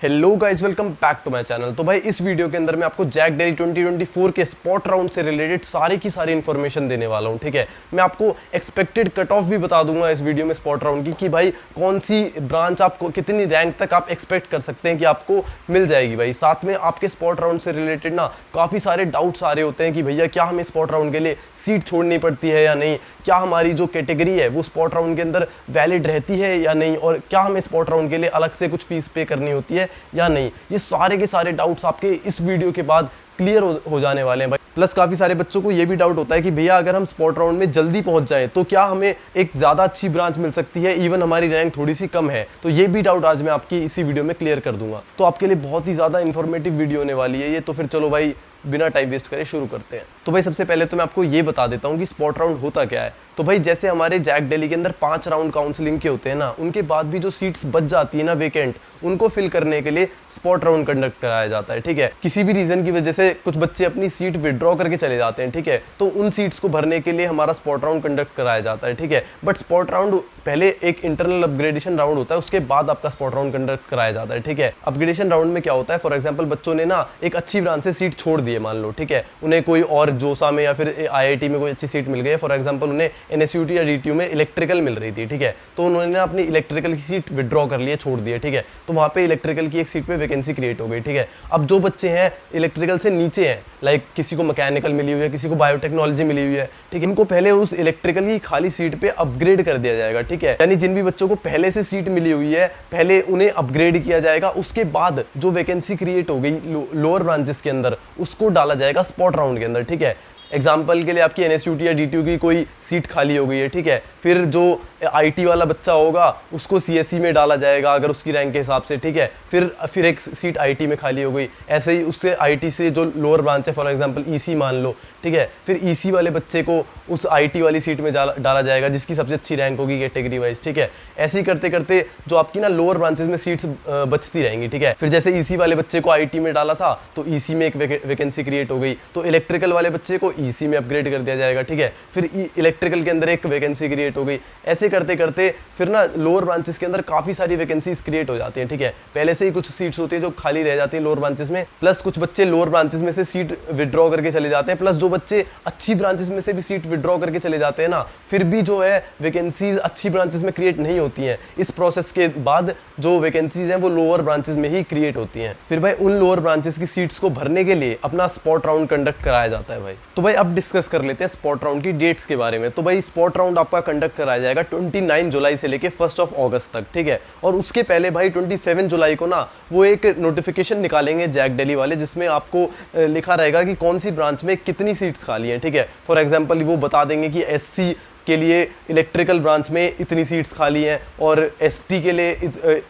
Hello guys, welcome back to my channel. तो भाई इस वीडियो के अंदर मैं आपको जैक डेली 2024 के स्पॉट राउंड से रिलेटेड सारी की सारी इन्फॉर्मेशन देने वाला हूं। ठीक है, मैं आपको एक्सपेक्टेड कट ऑफ भी बता दूंगा इस वीडियो में स्पॉट राउंड की कि भाई कौन सी ब्रांच आपको कितनी रैंक तक आप एक्सपेक्ट कर सकते हैं कि आपको मिल जाएगी। भाई साथ में आपके स्पॉट राउंड से रिलेटेड ना काफ़ी सारे डाउट्स आ रहे होते हैं कि भैया क्या हमें स्पॉट राउंड के लिए सीट छोड़नी पड़ती है या नहीं, क्या हमारी जो कैटेगरी है वो स्पॉट राउंड के अंदर वैलिड रहती है या नहीं, और क्या हमें स्पॉट राउंड के लिए अलग से कुछ फीस पे करनी होती है या नहीं। ये सारे के सारे डाउट्स आपके इस वीडियो के बाद क्लियर हो जाने वाले हैं भाई। प्लस काफ़ी सारे बच्चों को ये भी डाउट होता है कि भैया अगर हम स्पॉट राउंड में जल्दी पहुंच जाएं तो क्या हमें एक ज़्यादा अच्छी ब्रांच मिल सकती है, इवन हमारी रैंक थोड़ी सी कम है। तो ये भी डाउट आज मैं आपकी इसी वीडियो में क्लियर कर दूंगा। तो आपके लिए बहुत ही ज़्यादा इन्फॉर्मेटिव वीडियो होने वाली है ये। तो फिर चलो भाई बिना टाइम वेस्ट करे शुरू करते हैं। तो भाई सबसे पहले तो मैं आपको ये बता देता हूँ कि स्पॉट राउंड होता क्या है। तो भाई जैसे हमारे जैक डेली के अंदर 5 राउंड काउंसलिंग के होते हैं ना, उनके बाद भी जो सीट्स बच जाती है ना वेकेंट, उनको फिल करने के लिए स्पॉट राउंड कंडक्ट कराया जाता है। ठीक है, किसी भी रीजन की वजह से कुछ बच्चे अपनी सीट विड्रॉ करके चले जाते हैं। ठीक है, तो उन सीट्स को भरने के लिए हमारा स्पॉट राउंड कंडक्ट कराया जाता है। ठीक है, बट स्पॉट राउंड पहले एक इंटरनल अपग्रेडेशन राउंड होता है, उसके बाद आपका स्पॉट राउंड कंडक्ट कराया जाता है। ठीक है, अपग्रेडेशन राउंड में क्या होता है, फॉर एग्जांपल बच्चों ने ना एक अच्छी ब्रांच से सीट छोड़ दी है मान लो। ठीक है, उन्हें कोई और जोसा में या फिर IIT में कोई अच्छी सीट मिल गई है। फॉर एग्जांपल उन्हें NSUT या DTU में इलेक्ट्रिकल मिल रही थी। ठीक है, तो उन्होंने ना अपनी इलेक्ट्रिकल की सीट विड्रॉ कर ली है, छोड़ दी है। ठीक है, तो वहाँ पे इलेक्ट्रिकल की एक सीट पे वैकेंसी क्रिएट हो गई। ठीक है, अब जो बच्चे हैं इलेक्ट्रिकल से नीचे हैं, लाइक किसी को मैकेनिकल मिली हुई है, किसी को बायोटेक्नोलॉजी मिली हुई है, ठीक है, इनको पहले उस इलेक्ट्रिकल की खाली सीट पे अपग्रेड कर दिया जाएगा। ठीक है, यानी जिन भी बच्चों को पहले से सीट मिली हुई है पहले उन्हें अपग्रेड किया जाएगा, उसके बाद जो वैकेंसी क्रिएट हो गई लोअर ब्रांचेस के अंदर उसको डाला जाएगा स्पॉट राउंड के अंदर। ठीक है, एग्जाम्पल के लिए आपकी NSUT या DTU की कोई सीट खाली हो गई है। ठीक है, फिर जो IT वाला बच्चा होगा उसको CSE में डाला जाएगा अगर उसकी रैंक के हिसाब से। ठीक है, फिर एक सीट IT में खाली हो गई, ऐसे ही उससे IT से जो लोअर ब्रांच है फॉर एग्जांपल EC मान लो। ठीक है, फिर EC वाले बच्चे को उस IT वाली सीट में डाला जाएगा जिसकी सबसे अच्छी रैंक होगी कैटेगरी वाइज। ठीक है, ऐसे ही करते करते जो आपकी ना लोअर ब्रांचेस में सीट्स बचती रहेंगी। ठीक है, फिर जैसे EC वाले बच्चे को IT में डाला था तो EC में एक वैकेंसी क्रिएट हो गई, तो इलेक्ट्रिकल वाले बच्चे को EC में अपग्रेड कर दिया जाएगा। ठीक है, फिर इलेक्ट्रिकल के अंदर एक वैकेंसी क्रिएट हो गई। ऐसे करते करते फिर ना लोअर ब्रांचेस के अंदर काफी सारी वैकेंसीज क्रिएट हो जाती हैं। ठीक है, पहले से ही कुछ सीट्स होती है जो खाली रह जाती है लोअर ब्रांचेस में, प्लस कुछ बच्चे लोअर ब्रांचेस में से सीट विड्रॉ करके चले जाते हैं, प्लस जो बच्चे अच्छी ब्रांचेस में से भी सीट विड्रॉ करके चले जाते हैं ना, फिर भी जो है वैकेंसीज अच्छी ब्रांचेस में क्रिएट नहीं होती हैं। इस प्रोसेस के बाद जो वैकेंसीज हैं वो लोअर ब्रांचेस में ही क्रिएट होती हैं। फिर भाई उन लोअर ब्रांचेस की सीट्स को भरने के लिए अपना स्पॉट राउंड कंडक्ट कराया जाता है भाई। तो भाई अब डिस्कस कर लेते हैं स्पॉट राउंड की डेट्स के बारे में। तो भाई स्पॉट राउंड आपका कंडक्ट कराया जाएगा 29 जुलाई से लेके 1 अगस्त तक। ठीक है, और उसके पहले भाई 27 जुलाई को ना वो एक नोटिफिकेशन निकालेंगे जैक डेली वाले, जिसमें आपको लिखा रहेगा कि कौन सी ब्रांच में कितनी सीट्स खाली हैं। ठीक है, फॉर एग्जांपल वो बता देंगे कि SC के लिए इलेक्ट्रिकल ब्रांच में इतनी सीट्स खाली हैं और ST के लिए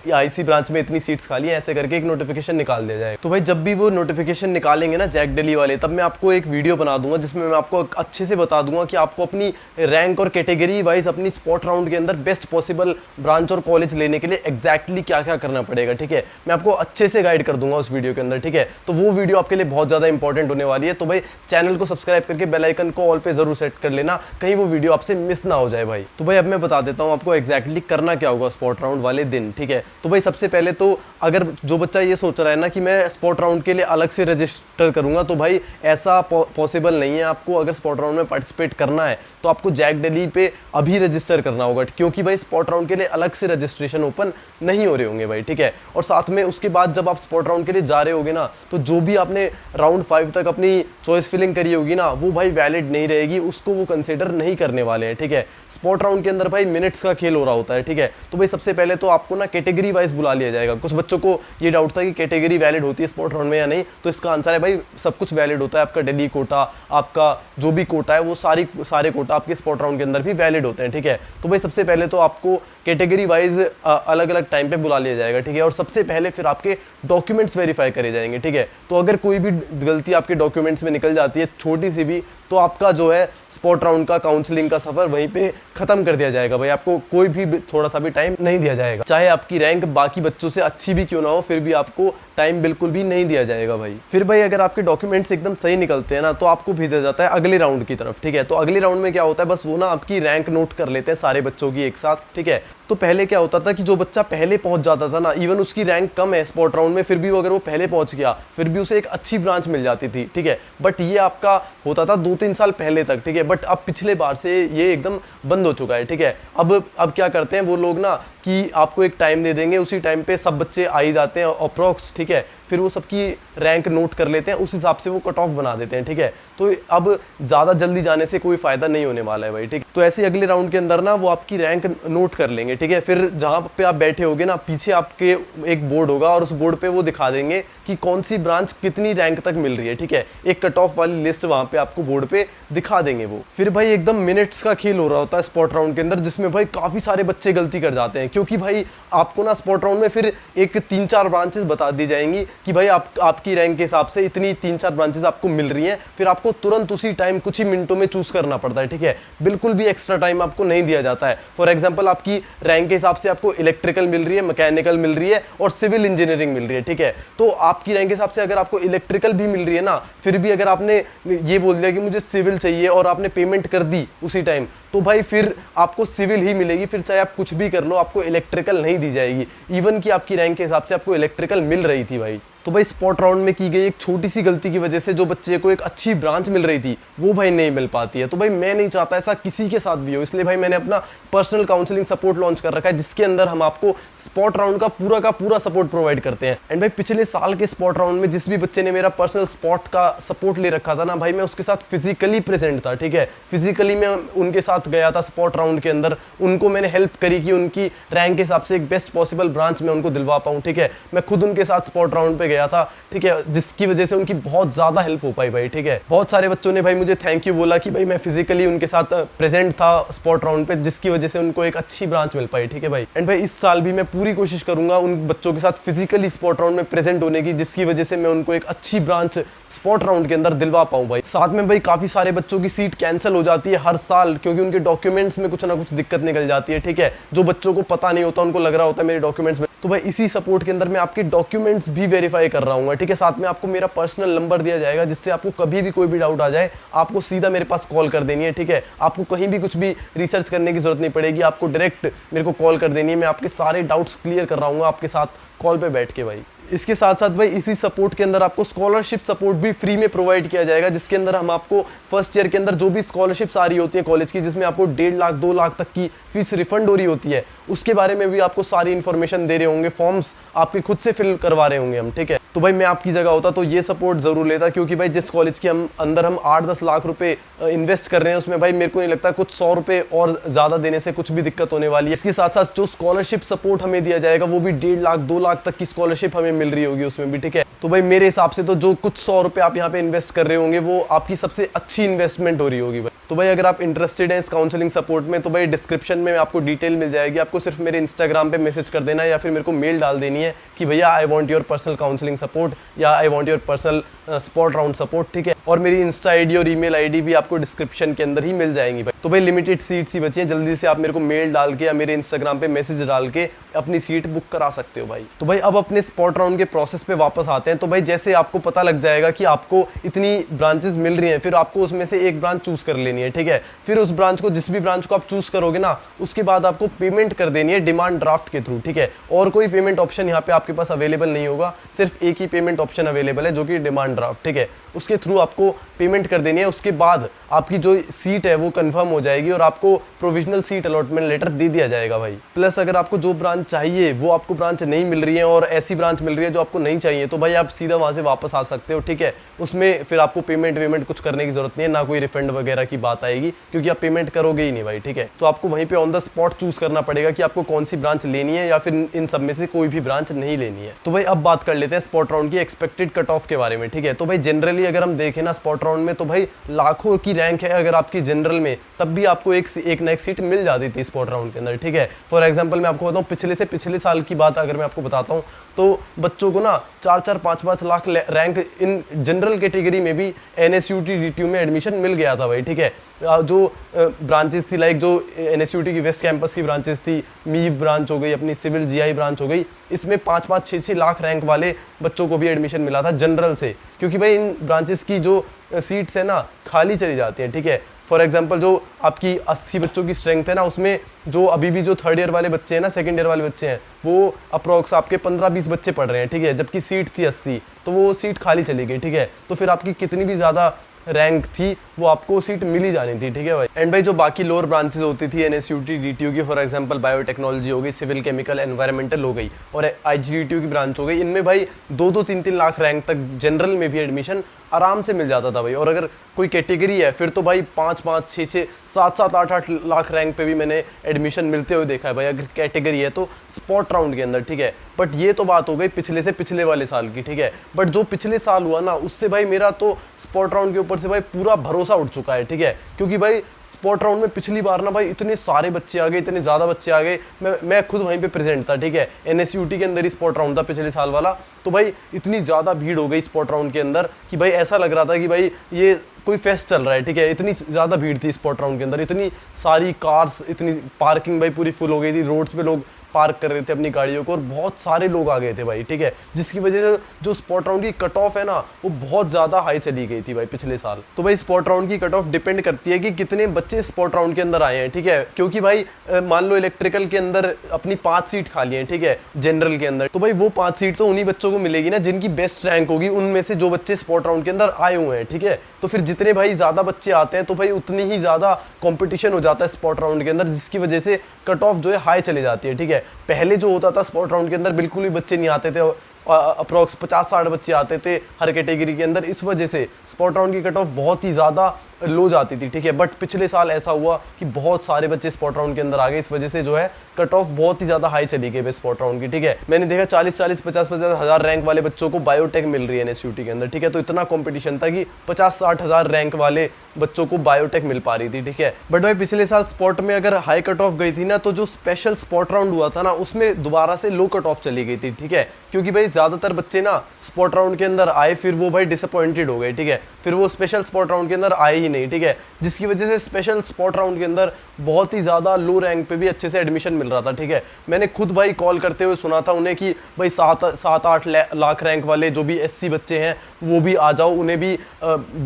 IC ब्रांच में इतनी सीट्स खाली हैं, ऐसे करके एक नोटिफिकेशन निकाल दिया जाए। तो भाई जब भी वो नोटिफिकेशन निकालेंगे ना जैक डेली वाले, तब मैं आपको एक वीडियो बना दूंगा जिसमें मैं आपको अच्छे से बता दूंगा कि आपको अपनी रैंक और कैटेगरी वाइज अपनी स्पॉट राउंड के अंदर बेस्ट पॉसिबल ब्रांच और कॉलेज लेने के लिए एग्जैक्टली क्या क्या करना पड़ेगा। ठीक है, मैं आपको अच्छे से गाइड कर दूंगा उस वीडियो के अंदर। ठीक है, तो वो वीडियो आपके लिए बहुत ज़्यादा इंपॉर्टेंट होने वाली है। तो भाई चैनल को सब्सक्राइब करके बेल आइकन को ऑल पे जरूर सेट कर लेना, कहीं वो वीडियो आपसे मिस ना हो जाए भाई। तो भाई अब मैं बता देता हूँ आपको एग्जैक्टली करना क्या होगा स्पॉट राउंड वाले दिन। ठीक है, तो भाई सबसे पहले तो अगर जो बच्चा ये सोच रहा है ना कि मैं स्पॉट राउंड के लिए अलग से रजिस्टर करूंगा, तो भाई ऐसा पॉसिबल नहीं है। आपको अगर स्पॉट राउंड में पार्टिसिपेट करना है तो आपको जैक डेली पे अभी रजिस्टर करना होगा, क्योंकि भाई स्पॉट राउंड के लिए अलग से रजिस्ट्रेशन ओपन नहीं हो रहे होंगे भाई। ठीक है, और साथ में उसके बाद जब आप स्पॉट राउंड के लिए जा रहे होगे ना, तो जो भी आपने राउंड 5 तक अपनी चॉइस फिलिंग करी होगी ना, वो भाई वैलिड नहीं रहेगी, उसको वो कंसिडर नहीं करने वाले हैं। ठीक है, स्पॉट राउंड के अंदर भाई मिनट्स का खेल हो रहा होता है। ठीक है, तो भाई सबसे पहले तो आपको ना कैटेगरी वाइज बुला लिया जाएगा। कुछ बच्चों को ये डाउट था कि कैटेगरी वैलिड होती है स्पॉट राउंड में या नहीं, तो इसका आंसर है भाई सब कुछ वैलिड होता है। आपका दिल्ली कोटा, आपका जो भी कोटा है वो सारे कोटा आपके स्पॉट राउंड के अंदर भी वैलिड होते हैं। ठीक है, तो भाई सबसे पहले तो आपको कैटेगरी वाइज अलग अलग टाइम पे बुला लिया जाएगा। ठीक है, और सबसे पहले फिर आपके डॉक्यूमेंट्स वेरीफाई करे जाएंगे। ठीक है, तो अगर कोई भी गलती आपके डॉक्यूमेंट्स में निकल जाती है छोटी सी भी, तो आपका जो है स्पॉट राउंड का काउंसलिंग का सफर वहीं पे खत्म कर दिया जाएगा भाई। आपको कोई भी थोड़ा सा भी टाइम नहीं दिया जाएगा, चाहे आपकी रैंक बाकी बच्चों से अच्छी भी क्यों ना हो, फिर भी आपको टाइम बिल्कुल भी नहीं दिया जाएगा भाई। फिर भाई अगर आपके डॉक्यूमेंट्स एकदम सही निकलते हैं ना तो आपको भेजा जाता है अगले राउंड की तरफ, ठीक है। तो अगले राउंड में क्या होता है, बस वो ना आपकी रैंक नोट कर लेते हैं सारे बच्चों की एक साथ, ठीक है। तो पहले क्या होता था कि जो बच्चा पहले पहुंच जाता था ना, इवन उसकी रैंक कम है स्पॉट राउंड में, फिर भी वो अगर वो पहले पहुंच गया फिर भी उसे एक अच्छी ब्रांच मिल जाती थी, ठीक है। बट ये आपका होता था 2-3 साल पहले तक, ठीक है। बट अब पिछले बार से ये एकदम बंद हो चुका है, ठीक है। अब क्या करते हैं वो लोग ना कि आपको एक टाइम दे देंगे, उसी टाइम पे सब बच्चे आ ही जाते हैं अप्रॉक्स, ठीक है। फिर वो सबकी रैंक नोट कर लेते हैं, उस हिसाब से वो कट ऑफ बना देते हैं, ठीक है। तो अब ज़्यादा जल्दी जाने से कोई फ़ायदा नहीं होने वाला है भाई, ठीक। तो ऐसे अगले राउंड के अंदर ना वो आपकी रैंक नोट कर लेंगे, ठीक है। फिर जहाँ पे आप बैठे होगे ना, पीछे आपके एक बोर्ड होगा और उस बोर्ड पे वो दिखा देंगे कि कौन सी ब्रांच कितनी रैंक तक मिल रही है, ठीक है। एक कट ऑफ वाली लिस्ट वहाँ पे आपको बोर्ड पे दिखा देंगे वो। फिर भाई एकदम मिनट्स का खेल हो रहा होता है स्पॉट राउंड के अंदर, जिसमें भाई काफ़ी सारे बच्चे गलती कर जाते हैं, क्योंकि भाई आपको ना स्पॉट राउंड में फिर एक 3-4 ब्रांचेस बता दी जाएंगी कि भाई आपकी रैंक के हिसाब से इतनी 3-4 ब्रांचेस आपको मिल रही हैं। फिर आपको तुरंत उसी टाइम कुछ ही मिनटों में चूज करना पड़ता है, ठीक है। बिल्कुल भी एक्स्ट्रा टाइम आपको नहीं दिया जाता है। फॉर एग्जांपल आपकी रैंक के हिसाब से आपको इलेक्ट्रिकल मिल रही है, मैकेनिकल मिल रही है और सिविल इंजीनियरिंग मिल रही है, ठीक है। तो आपकी रैंक के हिसाब से अगर आपको इलेक्ट्रिकल भी मिल रही है ना, फिर भी अगर आपने ये बोल दिया कि मुझे सिविल चाहिए और आपने पेमेंट कर दी उसी टाइम, तो भाई फिर आपको सिविल ही मिलेगी। फिर चाहे आप कुछ भी कर लो, आपको इलेक्ट्रिकल नहीं दी जाएगी, इवन कि आपकी रैंक के हिसाब से आपको इलेक्ट्रिकल मिल रही थी भाई। तो भाई स्पॉट राउंड में की गई एक छोटी सी गलती की वजह से जो बच्चे को एक अच्छी ब्रांच मिल रही थी वो भाई नहीं मिल पाती है। तो भाई मैं नहीं चाहता ऐसा किसी के साथ भी हो, इसलिए भाई मैंने अपना पर्सनल काउंसलिंग सपोर्ट लॉन्च कर रखा है, जिसके अंदर हम आपको स्पॉट राउंड का पूरा सपोर्ट प्रोवाइड करते हैं। एंड भाई पिछले साल के स्पॉट राउंड में जिस भी बच्चे ने मेरा पर्सनल स्पॉट का सपोर्ट ले रखा था ना भाई, मैं उसके साथ फिजिकली प्रेजेंट था, ठीक है। फिजिकली मैं उनके साथ गया था स्पॉट राउंड के अंदर, उनको मैंने हेल्प करी कि उनकी रैंक के हिसाब से एक बेस्ट पॉसिबल ब्रांच में उनको दिलवा पाऊँ, ठीक है। मैं खुद उनके साथ स्पॉट राउंड पे गया था, ठीक है, जिसकी वजह से उनकी बहुत ज्यादा हेल्प हो पाई भाई, ठीक है। बहुत सारे बच्चों ने भाई मुझे थैंक यू बोला कि भाई मैं फिजिकली उनके साथ प्रेजेंट था स्पॉट राउंड पे, जिसकी वजह से उनको एक अच्छी ब्रांच मिल पाई, ठीक है भाई। एंड भाई इस साल भी मैं पूरी कोशिश करूंगा उन बच्चों के साथ फिजिकली स्पॉट राउंड में प्रेजेंट होने की, जिसकी वजह से मैं उनको एक अच्छी ब्रांच स्पॉट राउंड के अंदर दिलवा पाऊं भाई। साथ में भाई काफी सारे बच्चों की सीट कैंसिल हो जाती है हर साल, क्योंकि उनके डॉक्यूमेंट्स में कुछ ना कुछ दिक्कत निकल जाती है, ठीक है। जो बच्चों को पता नहीं होता, उनको लग रहा होता है मेरे डॉक्यूमेंट्स में, तो भाई इसी सपोर्ट के अंदर मैं आपके डॉक्यूमेंट्स भी वेरीफाई कर रहा हूँ, ठीक है। साथ में आपको मेरा पर्सनल नंबर दिया जाएगा, जिससे आपको कभी भी कोई भी डाउट आ जाए आपको सीधा मेरे पास कॉल कर देनी है, ठीक है। आपको कहीं भी कुछ भी रिसर्च करने की जरूरत नहीं पड़ेगी, आपको डायरेक्ट मेरे को कॉल कर देनी है। मैं आपके सारे डाउट्स क्लियर कर रहा हूँ आपके साथ कॉल पे बैठ के भाई। इसके साथ साथ भाई इसी सपोर्ट के अंदर आपको स्कॉलरशिप सपोर्ट भी फ्री में प्रोवाइड किया जाएगा, जिसके अंदर हम आपको फर्स्ट ईयर के अंदर जो भी स्कॉलरशिप्स आ रही होती है कॉलेज की, जिसमें आपको 1.5 लाख 2 लाख तक की फीस रिफंड हो रही होती है, उसके बारे में भी आपको सारी इन्फॉर्मेशन दे रहे होंगे, फॉर्म्स आपके खुद से फिल करवा रहे होंगे हम, ठीक है। तो भाई मैं आपकी जगह होता तो ये सपोर्ट जरूर लेता, क्योंकि भाई जिस कॉलेज के अंदर हम 8-10 लाख रुपए इन्वेस्ट कर रहे हैं, उसमें भाई मेरे को नहीं लगता कुछ 100 रुपए और ज्यादा देने से कुछ भी दिक्कत होने वाली है। इसके साथ साथ जो स्कॉलरशिप सपोर्ट हमें दिया जाएगा वो भी 1.5 लाख 2 लाख तक की स्कॉलरशिप हमें मिल रही होगी उसमें भी, ठीक है। तो भाई मेरे हिसाब से तो जो कुछ 100 रुपए आप यहाँ पे इन्वेस्ट कर रहे होंगे वो आपकी सबसे अच्छी इन्वेस्टमेंट हो रही होगी भाई। तो भाई अगर आप इंटरेस्टेड हैं इस काउंसलिंग सपोर्ट में, तो भाई डिस्क्रिप्शन में आपको डिटेल मिल जाएगी, आपको सिर्फ मेरे इंस्टाग्राम पे मैसेज कर देना या फिर मेरे को मेल डाल देनी है कि भैया I want your personal counselling support या I want your personal spot round support, ठीक है। और मेरी इंस्टा आईडी और ईमेल आईडी भी आपको डिस्क्रिप्शन के अंदर ही मिल जाएंगी भाई। तो भाई लिमिटेड सीट्स ही बची हैं, जल्दी से आप मेरे को मेल डाल के या मेरे इंस्टाग्राम पे मैसेज डाल के अपनी सीट बुक करा सकते हो भाई। तो भाई अब अपने स्पॉट राउंड के प्रोसेस पे वापस आते हैं। तो भाई जैसे आपको पता लग जाएगा कि आपको इतनी ब्रांचेस मिल रही हैं, फिर आपको उसमें से एक ब्रांच चूज कर लेनी है, ठीक है। फिर उस ब्रांच को, जिस भी ब्रांच को आप चूज करोगे ना, उसके बाद आपको पेमेंट कर देनी है डिमांड ड्राफ्ट के थ्रू, ठीक है। और कोई पेमेंट ऑप्शन यहाँ पे आपके पास अवेलेबल नहीं होगा, सिर्फ एक ही पेमेंट ऑप्शन अवेलेबल है जो कि डिमांड ड्राफ्ट, ठीक है। उसके थ्रू आपको पेमेंट कर देनी है, उसके बाद आपकी जो सीट है वो कंफर्म हो जाएगी और आपको प्रोविजनल सीट अलॉटमेंट लेटर दे दिया जाएगा भाई। प्लस अगर आपको जो ब्रांच चाहिए वो आपको ब्रांच नहीं मिल रही है और ऐसी ब्रांच मिल रही है जो आपको नहीं चाहिए, तो भाई आप सीधा वहां से वापस आ सकते हो, ठीक है। उसमें फिर आपको पेमेंट कुछ करने की जरूरत नहीं है, ना कोई रिफंड वगैरह की बात आएगी, क्योंकि आप पेमेंट करोगे ही नहीं भाई, ठीक है। तो आपको वहीं पे ऑन द स्पॉट चूज करना पड़ेगा कि आपको कौन सी ब्रांच लेनी है या फिर इन सब में से कोई भी ब्रांच नहीं लेनी है। तो भाई अब बात कर लेते हैं स्पॉट राउंड की एक्सपेक्टेड कट ऑफ के बारे में, ठीक है। तो भाई जनरली अगर हम देखें ना स्पॉट राउंड में, तो भाई लाखों की रैंक है अगर आपकी जनरल में, तब भी आपको एक ना एक सीट मिल जाती थी स्पॉट राउंड के अंदर, ठीक है। फॉर एग्जांपल मैं आपको बताऊं, पिछले साल की बात अगर मैं आपको बताता हूं, तो बच्चों को ना 4-4, 5-5 lakh rank in general category में भी NSUT DTU में एडमिशन मिल गया था भाई, ठीक है। जो ब्रांचेस थी, लाइक जो NSUT की वेस्ट कैंपस की ब्रांचेस थी, मीव ब्रांच हो गई, अपनी सिविल GI ब्रांच हो गई, इसमें 5-5, 6-6 लाख रैंक वाले बच्चों को भी एडमिशन मिला था जनरल से, क्योंकि भाई इन ब्रांचेस की जो सीट्स है ना खाली चली जाती हैं, ठीक है। फॉर एग्जांपल जो आपकी 80 बच्चों की स्ट्रेंथ है ना, उसमें जो अभी भी जो थर्ड ईयर वाले बच्चे हैं ना, सेकंड ईयर वाले बच्चे हैं, वो अप्रोक्स आपके 15-20 बच्चे पढ़ रहे हैं, ठीक है, जबकि सीट थी 80, तो वो सीट खाली चली गई, ठीक है। तो फिर आपकी कितनी भी ज़्यादा रैंक थी वो आपको सीट मिली जानी थी, ठीक है भाई। एंड भाई जो बाकी लोअर ब्रांचेस होती थी NSUT DTU की, फॉर एग्जांपल बायोटेक्नोलॉजी हो गई, सिविल केमिकल एनवायरमेंटल हो गई और IGDTU की ब्रांच हो गई, इनमें भाई 2-2, 3-3 लाख रैंक तक जनरल में भी एडमिशन आराम से मिल जाता था भाई। और अगर कोई कैटेगरी है फिर तो भाई 5-5, 6-6, 7-7, 8-8 लाख रैंक पे भी मैंने एडमिशन मिलते हुए देखा है भाई, अगर कैटेगरी है तो स्पॉट राउंड के अंदर, ठीक है। बट ये तो बात हो गई पिछले से पिछले वाले साल की, ठीक है। बट जो पिछले साल हुआ ना, उससे भाई मेरा तो स्पॉट राउंड के ऊपर से भाई पूरा भरोसा उठ चुका है, ठीक है। क्योंकि भाई स्पॉट राउंड में पिछली बार ना भाई इतने सारे बच्चे आ गए, इतने ज़्यादा बच्चे आ गए, मैं खुद वहीं पे प्रेजेंट था, ठीक है। NSUT के अंदर ही स्पॉट राउंड था पिछले साल वाला, तो भाई इतनी ज़्यादा भीड़ हो गई स्पॉट राउंड के अंदर कि भाई ऐसा लग रहा था कि भाई ये कोई फेस्ट चल रहा है, ठीक है। इतनी ज़्यादा भीड़ थी स्पॉट राउंड के अंदर, इतनी सारी कार्स, इतनी पार्किंग भाई पूरी फुल हो गई थी, रोड्स पे लोग पार्क कर रहे थे अपनी गाड़ियों को और बहुत सारे लोग आ गए थे भाई, ठीक है। जिसकी वजह से जो स्पॉट राउंड की कट ऑफ है ना, वो बहुत ज़्यादा हाई चली गई थी भाई पिछले साल। तो भाई स्पॉट राउंड की कट ऑफ डिपेंड करती है कि कितने बच्चे स्पॉट राउंड के अंदर आए हैं, ठीक है। क्योंकि भाई मान लो इलेक्ट्रिकल के अंदर अपनी 5 सीट खाली हैं, ठीक है, जनरल के अंदर, तो भाई वो 5 सीट तो उन्हीं बच्चों को मिलेगी ना जिनकी बेस्ट रैंक होगी, उनमें से जो बच्चे स्पॉट राउंड के अंदर आए हुए हैं, ठीक है। तो फिर जितने भाई ज़्यादा बच्चे आते हैं तो भाई उतनी ही ज़्यादा कॉम्पिटिशन हो जाता है स्पॉट राउंड के अंदर, जिसकी वजह से कट ऑफ जो है हाई चली जाती है, ठीक है। पहले जो होता था स्पॉट राउंड के अंदर बिल्कुल भी बच्चे नहीं आते थे, अप्रोक्स 50-60 बच्चे आते थे हर कैटेगरी के अंदर, इस वजह से स्पॉट राउंड की कट ऑफ बहुत ही ज़्यादा लो जाती थी, ठीक है। बट पिछले साल ऐसा हुआ कि बहुत सारे बच्चे स्पॉट राउंड के अंदर आ गए, इस वजह से जो है कट ऑफ बहुत ही ज़्यादा हाई चली गई स्पॉट राउंड की, ठीक है। मैंने देखा 40-40, 50-50 हज़ार रैंक वाले बच्चों को बायोटेक मिल रही है NSUT के अंदर, ठीक है। तो इतना कॉम्पिटिशन था कि 50-60 हज़ार रैंक वाले बच्चों को बायोटेक मिल पा रही थी, ठीक है। बट भाई पिछले साल स्पॉट में अगर हाई कट ऑफ गई थी ना, तो जो स्पेशल स्पॉट राउंड हुआ था ना, उसमें दोबारा से लो कट ऑफ चली गई थी, ठीक है। क्योंकि भाई ज़्यादातर बच्चे ना स्पॉट राउंड के अंदर आए, फिर वो भाई डिसअपॉइंटेड हो गए, ठीक है। फिर वो स्पेशल स्पॉट राउंड के अंदर आए ही नहीं, ठीक है, जिसकी वजह से स्पेशल स्पॉट राउंड के अंदर बहुत ही ज़्यादा लो रैंक पे भी अच्छे से एडमिशन मिल रहा था, ठीक है। मैंने खुद भाई कॉल करते हुए सुना था उन्हें कि भाई 7-8 लाख रैंक वाले जो भी SC बच्चे हैं वो भी आ जाओ, उन्हें भी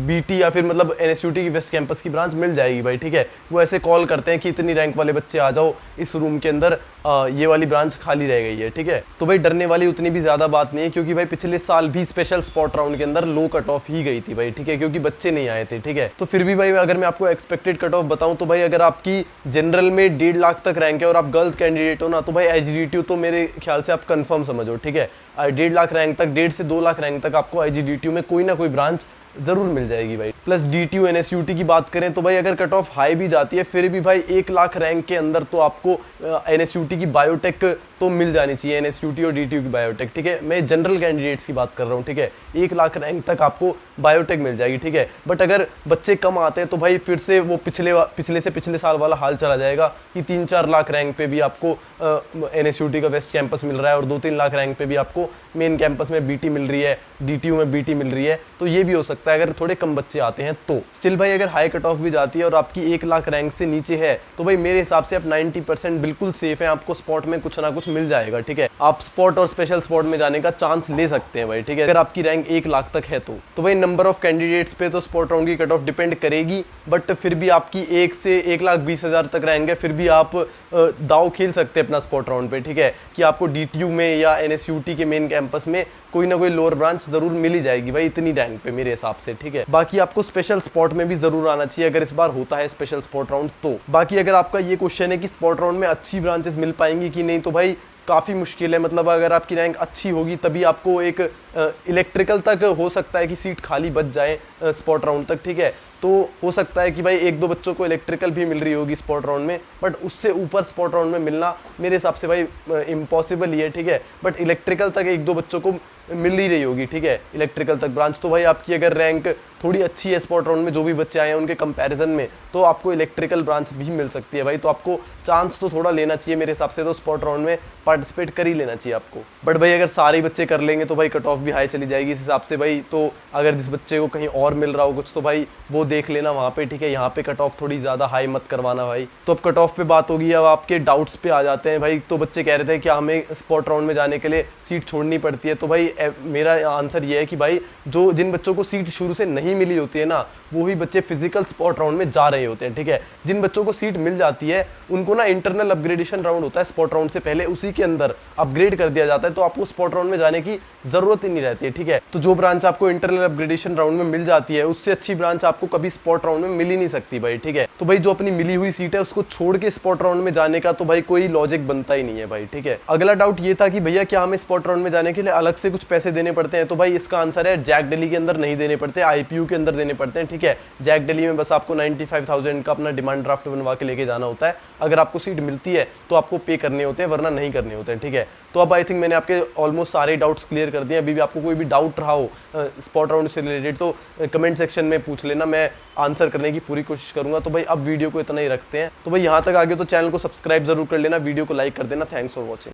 BT या फिर मतलब NSUT की वेस्ट कैंपस की ब्रांच मिल जाएगी भाई, ठीक है। वो ऐसे कॉल करते हैं कि इतनी रैंक वाले बच्चे आ जाओ, इस रूम के अंदर ये वाली ब्रांच खाली रह गई है, ठीक है। तो भाई डरने वाली उतनी भी ज़्यादा बात नहीं है, क्योंकि भाई पिछले साल भी स्पेशल स्पॉट राउंड के अंदर लो कट ऑफ ही गई थी भाई, ठीक है, क्योंकि बच्चे नहीं आए थे, ठीक है। तो फिर भी भाई अगर मैं आपको एक्सपेक्टेड कट ऑफ बताऊं तो भाई अगर आपकी जनरल में 1.5 लाख तक रैंक है और आप गर्ल्स कैंडिडेट हो ना, तो भाई IGDTU तो मेरे ख्याल से आप कंफर्म समझो, ठीक है। 1.5 लाख रैंक तक, 1.5 से 2 लाख रैंक तक आपको IGDTU में कोई ना कोई ब्रांच जरूर मिल जाएगी भाई। प्लस DTU NSUT की बात करें तो भाई अगर कट ऑफ हाई भी जाती है फिर भी भाई 1 लाख रैंक के अंदर तो आपको NSUT की बायोटेक तो मिल जानी चाहिए, NSUT और DTU की बायोटेक, ठीक है। मैं जनरल कैंडिडेट्स की बात कर रहा हूँ, ठीक है। 1 लाख रैंक तक आपको बायोटेक मिल जाएगी, ठीक है। बट अगर बच्चे कम आते हैं तो भाई फिर से वो पिछले से पिछले साल वाला हाल चला जाएगा कि 3-4 लाख रैंक पे भी आपको NSUT का वेस्ट कैंपस मिल रहा है और 2-3 लाख रैंक पे भी आपको मेन कैंपस में BT मिल रही है, DTU में BT मिल रही है। तो ये भी हो सकता है अगर थोड़े कम बच्चे आते हैं तो। स्टिल भाई अगर हाई कट ऑफ भी जाती है और आपकी 1 लाख रैंक से नीचे है तो भाई मेरे हिसाब से आप 90% बिल्कुल सेफ है, आपको स्पॉट में कुछ ना कुछ मिल जाएगा, ठीक है। आप स्पॉट और स्पेशल स्पॉट में जाने का चांस ले सकते हैं भाई, ठीक है, अगर आपकी रैंक 1 लाख तक है तो भाई नंबर ऑफ कैंडिडेट्स पे तो स्पॉट राउंड की कट ऑफ डिपेंड करेगी, बट फिर भी आपकी 1 से 1,20,000 तक रैंक है, फिर भी आप दाव खेल सकते हैं अपना स्पॉट राउंड पे, ठीक है, कि आपको DTU में या NSUT के मेन कैंपस में कोई ना कोई लोअर ब्रांच जरूर मिल ही जाएगी भाई इतनी रैंक पे मेरे हिसाब से, ठीक है। बाकी आपको स्पेशल स्पॉट में भी जरूर आना चाहिए अगर इस बार होता है स्पेशल स्पॉट राउंड तो। बाकी अगर आपका ये क्वेश्चन है कि स्पॉट राउंड में अच्छी ब्रांचेस मिल पाएंगी कि नहीं, तो भाई काफ़ी मुश्किल है। मतलब अगर आपकी रैंक अच्छी होगी तभी आपको एक इलेक्ट्रिकल तक हो सकता है कि सीट खाली बच जाए स्पॉट राउंड तक, ठीक है। तो हो सकता है कि भाई एक दो बच्चों को इलेक्ट्रिकल भी मिल रही होगी स्पॉट राउंड में, बट उससे ऊपर स्पॉट राउंड में मिलना मेरे हिसाब से भाई इम्पॉसिबल ही है, ठीक है। बट इलेक्ट्रिकल तक एक दो बच्चों को मिल ही रही होगी, ठीक है, इलेक्ट्रिकल तक ब्रांच। तो भाई आपकी अगर रैंक थोड़ी अच्छी है स्पॉट राउंड में, जो भी बच्चे आए हैं उनके कंपैरिजन में, तो आपको इलेक्ट्रिकल ब्रांच भी मिल सकती है भाई। तो आपको चांस तो थोड़ा लेना चाहिए मेरे हिसाब से, तो स्पॉट राउंड में पार्टिसिपेट कर ही लेना चाहिए आपको। बट भाई अगर सारे बच्चे कर लेंगे तो भाई कट ऑफ भी हाई चली जाएगी इस हिसाब से भाई। तो अगर जिस बच्चे को कहीं और मिल रहा हो कुछ, तो भाई वो देख लेना वहाँ पे, ठीक है। यहाँ पे कट ऑफ थोड़ी ज़्यादा हाई मत करवाना भाई। तो अब कट ऑफ पे बात होगी, अब आपके डाउट्स पे आ जाते हैं भाई। तो बच्चे कह रहे थे कि हमें स्पॉट राउंड में जाने के लिए सीट छोड़नी पड़ती है। तो भाई मेरा आंसर ये है कि भाई जो जिन बच्चों को सीट शुरू से नहीं मिली होती है ना, वो ही बच्चे फिजिकल स्पॉट राउंड में जा रहे होते हैं, ठीक है। जिन बच्चों को सीट मिल जाती है उनको ना इंटरनल अपग्रेडेशन राउंड होता है स्पॉट राउंड से पहले, उसी के अंदर अपग्रेड कर दिया जाता है, तो आपको स्पॉट राउंड में जाने की जरूरत ही नहीं रहती है, ठीक है। तो जो ब्रांच आपको इंटरनल अपग्रेडेशन राउंड में मिल जाती है, उससे अच्छी ब्रांच आपको कभी स्पॉट राउंड में मिल ही नहीं सकती भाई, ठीक है। तो भाई जो अपनी मिली हुई सीट है उसको छोड़ के स्पॉट राउंड में जाने का तो भाई कोई लॉजिक बनता ही नहीं है भाई, ठीक है। अगला डाउट ये था कि भैया क्या हमें स्पॉट राउंड में जाने के लिए अलग से कुछ पैसे देने पड़ते हैं? तो भाई इसका आंसर है जैक दिल्ली के अंदर नहीं देने पड़ते, IPU के अंदर देने पड़ते हैं, ठीक है। जैक दिल्ली में बस आपको 95,000 का अपना डिमांड ड्राफ्ट बनवा के लेके जाना होता है। अगर आपको सीट मिलती है तो आपको पे करने होते हैं, वरना नहीं करने होते हैं, ठीक है। तो अब आई थिंक मैंने आपके ऑलमोस्ट सारे डाउट्स क्लियर कर दिए। अभी भी आपको कोई भी डाउट रहा हो स्पॉट राउंड से रिलेटेड तो कमेंट सेक्शन में पूछ लेना, मैं आंसर करने की पूरी कोशिश करूंगा। तो भाई अब वीडियो को इतना ही रखते हैं। तो भाई यहाँ तक आगे तो चैनल को सब्सक्राइब जरूर कर लेना, वीडियो को लाइक कर देना। Thanks for watching.